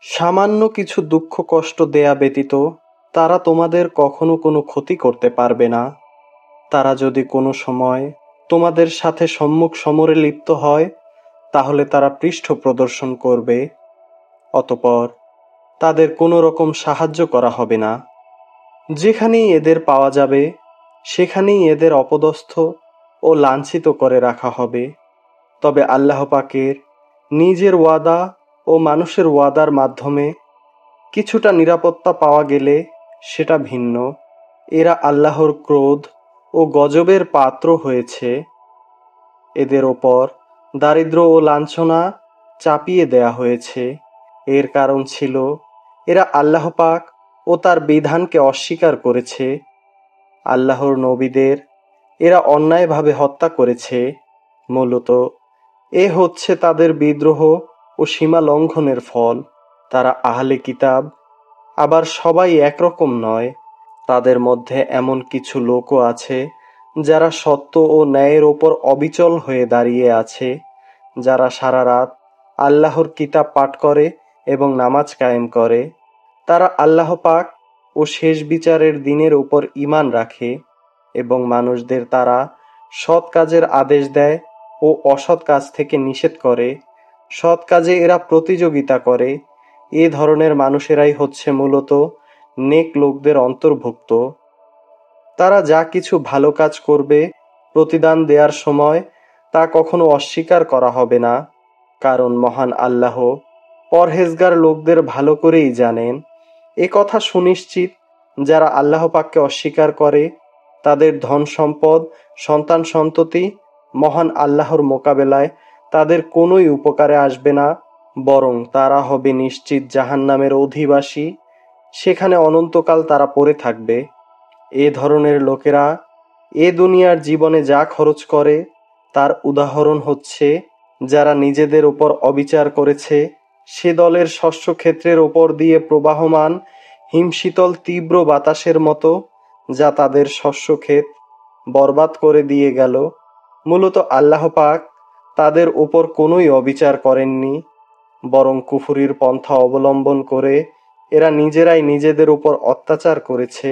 সামান্য কিছু দুঃখ কষ্ট দেয়া ব্যতীত তারা তোমাদের কখনো কোনো ক্ষতি করতে পারবে না। তারা যদি কোনো সময় তোমাদের সাথে সম্মুখ সমরে লিপ্ত হয় তাহলে তারা পৃষ্ঠ প্রদর্শন করবে, অতঃপর তাদের কোনো রকম সাহায্য করা হবে না। যেখানেই এদের পাওয়া যাবে সেখানেই এদের অপদস্থ ও লাঞ্ছিত করে রাখা হবে। তবে আল্লাহ পাকের নিজের ওয়াদা ও মানুষের ওয়াদার মাধ্যমে কিছুটা নিরাপত্তা পাওয়া গেলে সেটা ভিন্ন। এরা আল্লাহর ক্রোধ ও গজবের পাত্র হয়েছে। এদের ওপর দারিদ্র্য ও লাঞ্ছনা চাপিয়ে দেয়া হয়েছে। এর কারণ ছিল এরা আল্লাহ পাক ও তার বিধানকে অস্বীকার করেছে। আল্লাহর নবীদের এরা অন্যায়ভাবে হত্যা করেছে। মূলত এ হচ্ছে তাদের বিদ্রোহ ও সীমা লঙ্ঘনের ফল। তারা আহলে কিতাব, আবার সবাই একরকম নয়। তাদের মধ্যে এমন কিছু লোকও আছে যারা সত্য ও ন্যায়ের ওপর অবিচল হয়ে দাঁড়িয়ে আছে, যারা সারা রাত আল্লাহর কিতাব পাঠ করে এবং নামাজ কায়েম করে। তারা আল্লাহ পাক ও শেষ বিচারের দিনের উপর ঈমান রাখে এবং মানুষদের তারা সৎ কাজের আদেশ দেয় ও অসৎ কাজ থেকে নিষেধ করে। সৎ কাজে এরা প্রতিযোগিতা করে। এ ধরনের মানুষেরাই হচ্ছে মূলত নেক লোকদের অন্তর্ভুক্ত। তারা যা কিছু ভালো কাজ করবে প্রতিদান দেওয়ার সময় তা কখনো অস্বীকার করা হবে না, কারণ মহান আল্লাহ পরহেজগার লোকদের ভালো করেই জানেন। এ কথা সুনিশ্চিত, যারা আল্লাহ পাককে অস্বীকার করে তাদের ধন সম্পদ সন্তান সন্ততি মহান আল্লাহর মোকাবেলায় তাদের কোনোই উপকারে আসবে না, বরং তারা হবে নিশ্চিত জাহান্নামের অধিবাসী। সেখানে অনন্তকাল তারা পড়ে থাকবে। এ ধরনের লোকেরা এ দুনিয়ার জীবনে যা খরচ করে তার উদাহরণ হচ্ছে যারা নিজেদের উপর অবিচার করেছে সে দলের শস্যক্ষেত্রের ওপর দিয়ে প্রবাহমান হিমশীতল তীব্র বাতাসের মতো, যা তাদের শস্যক্ষেত বরবাদ করে দিয়ে গেল। মূলত আল্লাহ পাক তাদের উপর কোনোই অবিচার করেননি, বরং কুফরির পন্থা অবলম্বন করে এরা নিজেরাই নিজেদের উপর অত্যাচার করেছে।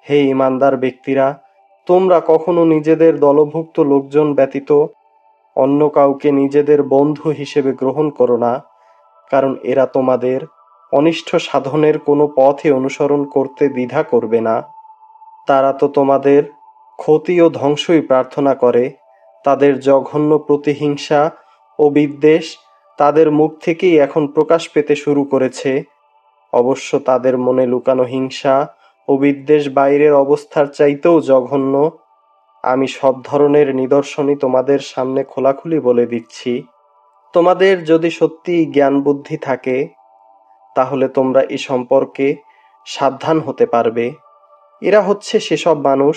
হে ঈমানদার ব্যক্তিরা, তোমরা কখনো নিজেদের দলভুক্ত লোকজন ব্যতীত অন্য কাউকে নিজেদের বন্ধু হিসেবে গ্রহণ করো না, কারণ এরা তোমাদের অনিষ্ট সাধনের কোনো পথে অনুসরণ করতে দ্বিধা করবে না। তারা তো তোমাদের ক্ষতি ও ধ্বংসই প্রার্থনা করে। তাদের জঘন্য প্রতিহিংসা ও বিদ্বেষ তাদের মুখ থেকেই এখন প্রকাশ পেতে শুরু করেছে। অবশ্য তাদের মনে লুকানো হিংসা ও বিদ্বেষ বাইরের অবস্থার চাইতেও জঘন্য। আমি সব ধরনের নিদর্শনই তোমাদের সামনে খোলাখুলি বলে দিচ্ছি। তোমাদের যদি সত্যিই জ্ঞান বুদ্ধি থাকে তাহলে তোমরা এ সম্পর্কে সাবধান হতে পারবে। এরা হচ্ছে সেসব মানুষ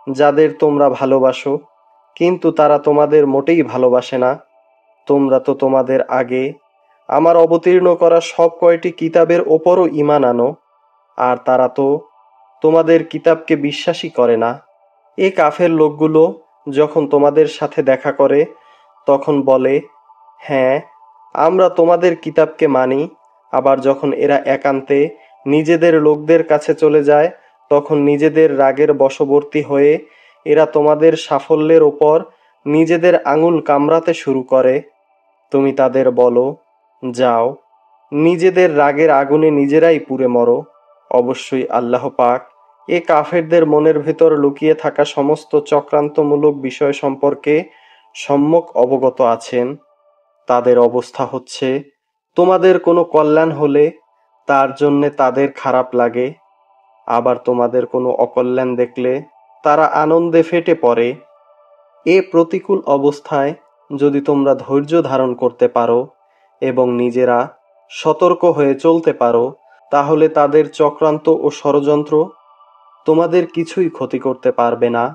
যাদের তোমরা ভালোবাসো, কিন্তু তারা তোমাদের মোটেই ভালোবাসে না। তোমরা তো তোমাদের আগে আমার অবতীর্ণ করা সব কয়টি কিতাবের ওপরও ঈমান আনো, আর তারা তো তোমাদের কিতাবকে বিশ্বাসই করে না। এ কাফের লোকগুলো যখন তোমাদের সাথে দেখা করে তখন বলে, হ্যাঁ, আমরা তোমাদের কিতাবকে মানি। আবার যখন এরা একান্তে নিজেদের লোকদের কাছে চলে যায় তখন নিজেদের রাগের বশবর্তী হয়ে এরা তোমাদের সাফল্যের ওপর নিজেদের আঙুল কামড়াতে শুরু করে। তুমি তাদের বলো, যাও, নিজেদের রাগের আগুনে নিজেরাই পুড়ে মরো। অবশ্যই আল্লাহ পাক এ কাফেরদের মনের ভেতর লুকিয়ে থাকা সমস্ত চক্রান্তমূলক বিষয় সম্পর্কে সম্যক অবগত আছেন। তাদের অবস্থা হচ্ছে, তোমাদের কোনো কল্যাণ হলে তার জন্যে তাদের খারাপ লাগে, আবার তোমাদের কোনো অকল্যাণ দেখলে তারা আনন্দে ফেটে পড়ে। এ প্রতিকূল অবস্থায় যদি তোমরা ধৈর্য ধারণ করতে পারো এবং নিজেরা সতর্ক হয়ে চলতে পারো তাহলে তাদের চক্রান্ত ও ষড়যন্ত্র তোমাদের কিছুই ক্ষতি করতে পারবে না।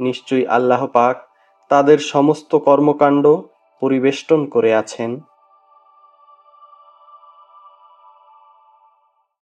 নিশ্চয়ই আল্লাহ পাক তাদের সমস্ত কর্মকাণ্ড পরিবেষ্টন করে আছেন।